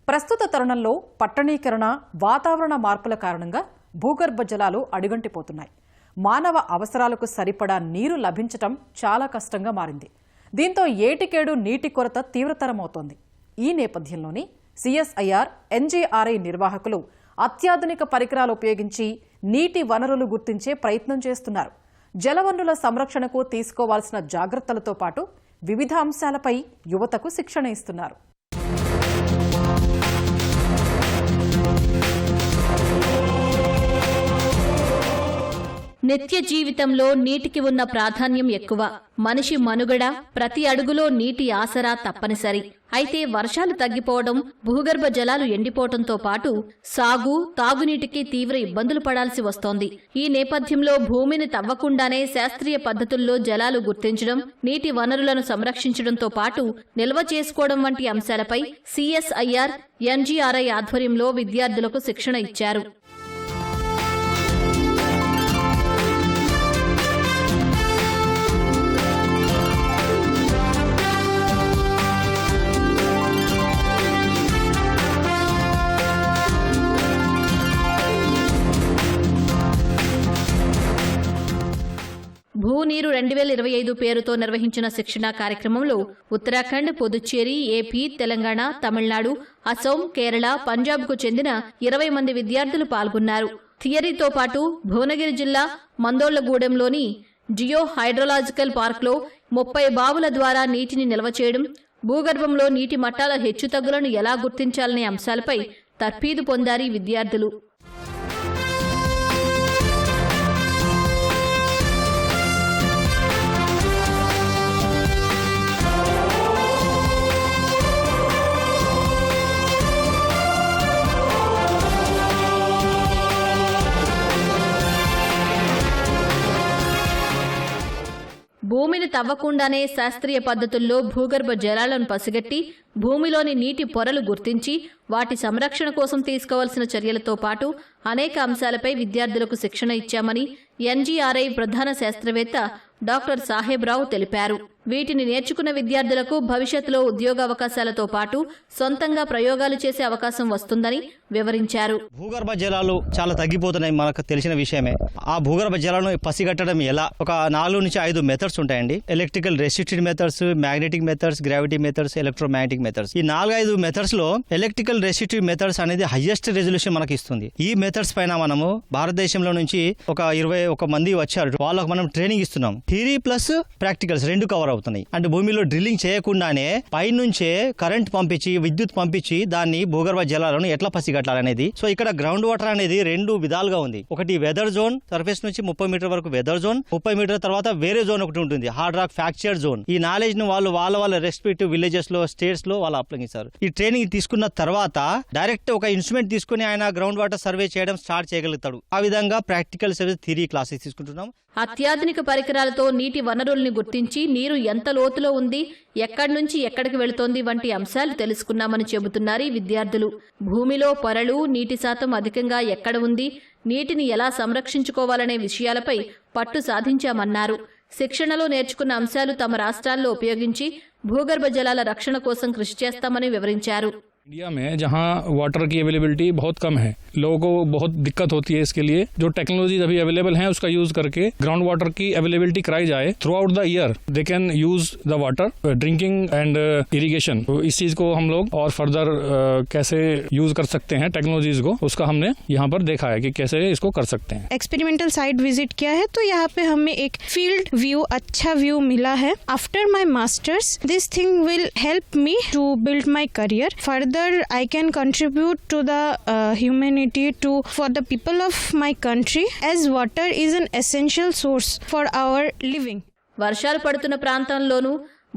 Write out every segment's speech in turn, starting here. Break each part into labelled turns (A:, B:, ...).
A: ప్రస్తుత తరుణంలో పట్టణీకరణ, వాతావరణ మార్పుల కారణంగా భూగర్భ జలాలు అడుగంటిపోతున్నాయి. మానవ అవసరాలకు సరిపడా నీరు లభించటం చాలా కష్టంగా మారింది. దీంతో ఏటికేడు నీటి కొరత తీవ్రతరమవుతోంది. ఈ నేపథ్యంలోనే సిఎస్ఐఆర్, ఎన్జీఆర్ఐ నిర్వాహకులు అత్యాధునిక పరికరాలు ఉపయోగించి నీటి వనరులు గుర్తించే ప్రయత్నం చేస్తున్నారు. జలవనరుల సంరక్షణకు తీసుకోవాల్సిన జాగ్రత్తలతో పాటు వివిధ అంశాలపై యువతకు శిక్షణ ఇస్తున్నారు.
B: నిత్య జీవితంలో నీటికి ఉన్న ప్రాధాన్యం ఎక్కువ. మనిషి మనుగడ, ప్రతి అడుగులో నీటి ఆసరా తప్పనిసరి. అయితే వర్షాలు తగ్గిపోవడం, భూగర్భ జలాలు ఎండిపోవడంతో పాటు సాగు, తాగునీటికి తీవ్ర ఇబ్బందులు పడాల్సి వస్తోంది. ఈ నేపథ్యంలో భూమిని తవ్వకుండానే శాస్త్రీయ పద్ధతుల్లో జలాలు గుర్తించడం, నీటి వనరులను సంరక్షించడంతో పాటు నిల్వ చేసుకోవడం వంటి అంశాలపై సిఎస్ఐఆర్, ఎన్జీఆర్ఐ ఆధ్వర్యంలో విద్యార్థులకు శిక్షణ ఇచ్చారు. భూనీరు 2025 పేరుతో నిర్వహించిన శిక్షణా కార్యక్రమంలో ఉత్తరాఖండ్, పుదుచ్చేరి, ఏపీ, తెలంగాణ, తమిళనాడు, అసోం, కేరళ, పంజాబ్కు చెందిన 20 మంది విద్యార్థులు పాల్గొన్నారు. థియరీతో పాటు భువనగిరి జిల్లా మందోళ్లగూడెంలోని జియో హైడ్రోలాజికల్ పార్క్లో 30 బావుల ద్వారా నీటిని నిల్వ చేయడం, భూగర్భంలో నీటి మట్టాల హెచ్చుతగ్గులను ఎలా గుర్తించాలనే అంశాలపై తర్ఫీదు పొందారు విద్యార్థులు. భూమిని తవ్వకుండానే శాస్త్రీయ పద్ధతుల్లో భూగర్భ జలాలను పసిగట్టి భూమిలోని నీటి పొరలు గుర్తించి వాటి సంరక్షణ కోసం తీసుకోవాల్సిన చర్యలతో పాటు అనేక అంశాలపై విద్యార్థులకు శిక్షణ ఇచ్చామని ఎన్జీఆర్ఐ ప్రధాన శాస్త్రవేత్త డాక్టర్ సాహెబ్రావు తెలిపారు. వీటిని నేర్చుకున్న విద్యార్థులకు భవిష్యత్తులో ఉద్యోగావకాశాలతో పాటు సొంతంగా ప్రయోగాలు చేసే అవకాశం వస్తుందని వివరించారు.
C: భూగర్భ జలాలు చాలా తగ్గిపోతున్నాయి, మనకు తెలిసిన విషయమే. ఆ భూగర్భ జలాలను పసిగట్టడం ఎలా? ఒక 4 నుంచి 5 మెథడ్స్ ఉంటాయండి. Electrical restricted methods, magnetic methods, gravity methods, electromagnetic methods. ఈ 4-5 మెథడ్స్ లో ఎలక్ట్రికల్ రెస్ట్రిక్టెడ్ మెథడ్స్ అనేది హైయెస్ట్ రెజల్యూషన్ మనకి ఇస్తుంది. ఈ మెథడ్స్ పైన మనము భారతదేశంలో నుంచి ఒక 21 మంది వచ్చారు. వాళ్ళకు మనం ట్రైనింగ్ ఇస్తున్నాం. థియరీ ప్లస్ ప్రాక్టికల్స్ 2 కవర్ అవుతున్నాయి. అంటే భూమిలో డ్రిల్లింగ్ చేయకుండానే పైనుంచే కరెంట్ పంపించి, విద్యుత్ పంపించి దాన్ని భూగర్భ జలాలను ఎట్లా పసిగట్టాలనేది. సో ఇక్కడ గ్రౌండ్ వాటర్ అనేది 2 విధాలుగా ఉంది. ఒకటి వెదర్ జోన్, సర్ఫేస్ నుంచి 30 మీటర్ వరకు వెదర్ జోన్, 30 మీటర్ తర్వాత వేరే జోన్ ఒకటి ఉంటుంది, హార్డ్ రాక్ ఫ్రాక్చర్ జోన్. ఈ నాలెడ్జ్ ను వాళ్ళ రెస్పెక్టివ్ విలేజెస్ లో, స్టేట్స్ లో వాళ్ళు అప్లయించారు. ఈ ట్రైనింగ్ తీసుకున్న తర్వాత డైరెక్ట్ ఒక ఇన్స్ట్రుమెంట్ తీసుకుని ఆయన గ్రౌండ్ వాటర్ సర్వే చేయడం స్టార్ట్ చేయగలుగుతాడు. ఆ విధంగా ప్రాక్టికల్ సర్వీస్, థియరీ క్లాసెస్ తీసుకుంటున్నాం.
B: అత్యాధునిక పరికరాలతో నీటి వనరుల్ని గుర్తించి నీరు ఎంత లోతులో ఉంది, ఎక్కడి నుంచి ఎక్కడికి వెళుతోంది వంటి అంశాలు తెలుసుకున్నామని చెబుతున్నారు విద్యార్థులు. భూమిలో పొరలు, నీటి శాతం అధికంగా ఎక్కడ ఉంది, నీటిని ఎలా సంరక్షించుకోవాలనే విషయాలపై పట్టు సాధించామన్నారు. శిక్షణలో నేర్చుకున్న అంశాలు తమ రాష్ట్రాల్లో ఉపయోగించి భూగర్భ జలాల రక్షణ కోసం కృషి చేస్తామని వివరించారు.
D: इंडिया में जहां वाटर की अवेलेबिलिटी बहुत कम है, लोगों को बहुत दिक्कत होती है, इसके लिए जो टेक्नोलॉजीज अभी अवेलेबल हैं उसका यूज करके ग्राउंड वाटर की अवेलेबिलिटी कराई जाए. Through out the year they can use the water drinking and irrigation. तो इस चीज को हम लोग और फर्दर कैसे यूज कर सकते हैं टेक्नोलॉजीज को, उसका हमने यहाँ पर देखा है कि कैसे इसको कर सकते हैं.
E: एक्सपेरिमेंटल साइट विजिट किया है, तो यहाँ पे हमें एक फील्ड व्यू, अच्छा व्यू मिला है. After my masters this thing will help me to build my career. Further I can contribute to the humanity for the people of my country, as water is an essential source for our living.
B: వర్షాలు పడుతున్న ప్రాంతంలోనూ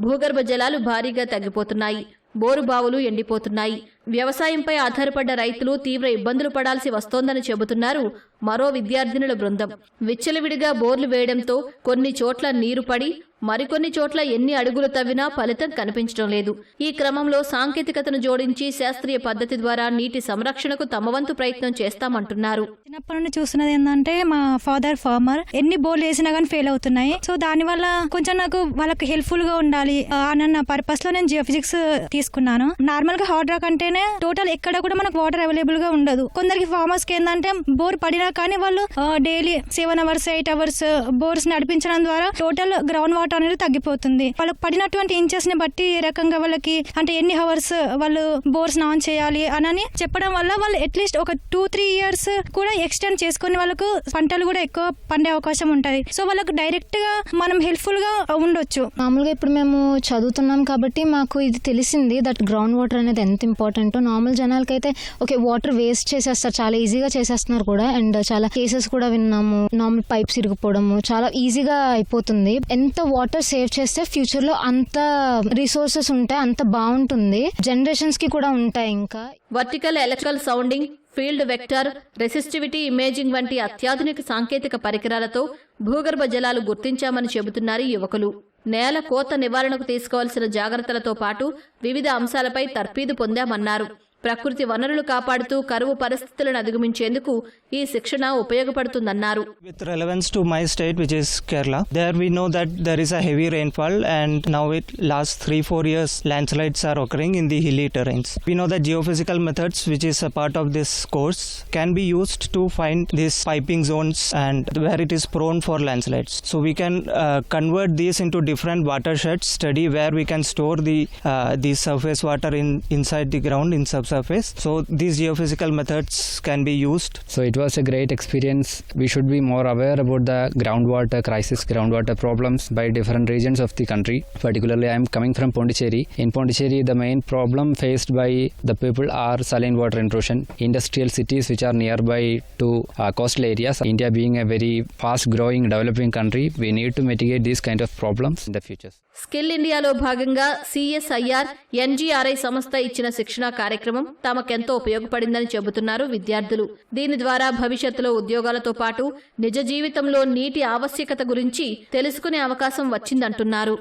B: భూగర్భ జలాలు భారీగా తగ్గిపోతున్నాయి. Bore బావులు ఎండిపోతున్నాయి. వ్యవసాయంపై ఆధారపడ్డ రైతులు తీవ్ర ఇబ్బందులు పడాల్సి వస్తోందని చెబుతున్నారు మరో విద్యార్థినుల బృందం. విచ్చలవిడిగా బోర్లు వేయడంతో కొన్ని చోట్ల నీరు పడి మరికొన్ని చోట్ల ఎన్ని అడుగులు తవ్వినా ఫలితం కనిపించడం లేదు. ఈ క్రమంలో సాంకేతికతను జోడించి శాస్త్రీయ పద్ధతి ద్వారా నీటి సంరక్షణకు తమ వంతు ప్రయత్నం చేస్తామంటున్నారు.
F: చిన్నప్పటి నుండి చూస్తున్నది ఏంటంటే మా ఫాదర్ ఫార్మర్, ఎన్ని బోర్లు వేసినా కానీ ఫెయిల్ అవుతున్నాయి. సో దానివల్ల కొంచెం నాకు వాళ్ళకి హెల్ప్ఫుల్ గా ఉండాలి అన్న పర్పస్ లో నేను జియోఫిజిక్స్ తీసుకున్నాను. నార్మల్ గా హార్డ్ రాక్ అంటేనే టోటల్ ఎక్కడ కూడా మనకు వాటర్ అవైలబుల్ గా ఉండదు. కొందరికి ఫార్మర్స్ కి ఏంటంటే బోర్ పడినా కానీ వాళ్ళు డైలీ 7 hours 8 hours బోర్స్ నడిపించడం ద్వారా టోటల్ గ్రౌండ్ వాటర్ అనేది తగ్గిపోతుంది. వాళ్ళకి పడినటువంటి ఇంచెస్ ని బట్టి ఏ రకంగా వాళ్ళకి అంటే ఎన్ని అవర్స్ వాళ్ళు బోర్స్ ఆన్ చేయాలి అని చెప్పడం వల్ల వాళ్ళు అట్లీస్ట్ ఒక 2-3 years కూడా ఎక్స్టెండ్ చేసుకుని వాళ్ళకు పంటలు కూడా ఎక్కువ పండే అవకాశం ఉంటుంది. సో వాళ్ళకు డైరెక్ట్ గా మనం హెల్ప్ఫుల్ గా ఉండొచ్చు.
G: మామూలుగా ఇప్పుడు మేము చదువుతున్నాం కాబట్టి మాకు ఇది తెలిసింది దట్ గ్రౌండ్ వాటర్ అనేది ఎంత ఇంపార్టెంట్. నార్మల్ జనాలకైతే ఓకే వాటర్ వేస్ట్ చేసేస్తారు, చాలా ఈజీగా చేసేస్తున్నారు కూడా. అండ్ చాలా కేసెస్ కూడా విన్నాము, నార్మల్ పైప్స్ ఇరిగిపోవడము చాలా ఈజీగా అయిపోతుంది. ఎంత వాటర్ సేవ్ చేస్తే ఫ్యూచర్ లో అంత రిసోర్సెస్ ఉంటాయి, అంత బాగుంటుంది, జనరేషన్స్ కి కూడా ఉంటాయి. ఇంకా
B: vertical electrical sounding, field vector, resistivity imaging వంటి అత్యాధునిక సాంకేతిక పరికరాలతో భూగర్భ జలాలు గుర్తించామని చెబుతున్నారు యువకులు. నేల కోత నివారణకు తీసుకోవాల్సిన జాగ్రత్తలతో పాటు వివిధ అంశాలపై తర్ఫీదు పొందామన్నారు. ప్రకృతి వనరులు కాపాడుతూ కరువు పరిస్థితులను అధిగమించేందుకు ఈ శిక్షణ ఉపయోగపడుతుందన్నారు.
H: With relevance to my state, which is Kerala, there we know that there is a heavy rainfall, and now it last 3-4 years landslides are occurring in the hilly terrains. We know that geophysical methods, which is a part of this course, can be used to find these piping zones and where it is prone for landslides. So we can convert these into different watersheds, study where we can store the surface water inside the ground in subsurface. So these geophysical methods can be used.
I: So it was a great experience. We should be more aware about the groundwater crisis, groundwater problems by different regions of the country. Particularly, I am coming from Pondicherry. In Pondicherry, the main problem faced by the people are saline water intrusion. Industrial cities which are nearby to coastal areas. India being a very fast-growing, developing country, we need to mitigate these kind of problems in the future.
B: Skill ఇండియాలో భాగంగా CSIR NGRI సంస్థ ఇచ్చిన శిక్షణా కార్యక్రమం తమకెంతో ఉపయోగపడిందని చెబుతున్నారు విద్యార్థులు. దీని ద్వారా భవిష్యత్తులో ఉద్యోగాలతో పాటు నిజ జీవితంలో నీటి ఆవశ్యకత గురించి తెలుసుకునే అవకాశం వచ్చిందంటున్నారు.